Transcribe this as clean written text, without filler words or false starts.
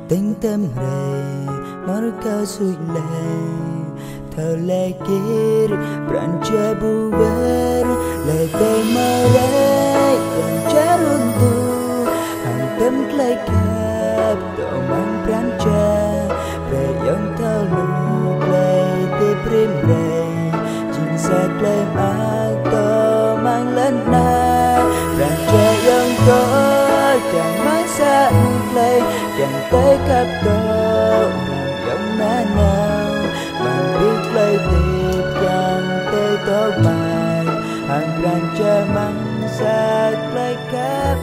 tình tâm rề mor cao sụi lệ thở lệ kia bran che bu ver lệ tê mơ rê bran che run tu hàng tâm clay kẹp tổ mang bran che về yong thở lu lệ tê prim rê chinh xe clay ma to mang lên na bran che yong to chẳng mãi xa clay chẳng tới khắp to giống na nào bạn biết lấy tiệp chẳng tới tóc mai hàng ràng che măng xa lấy khắp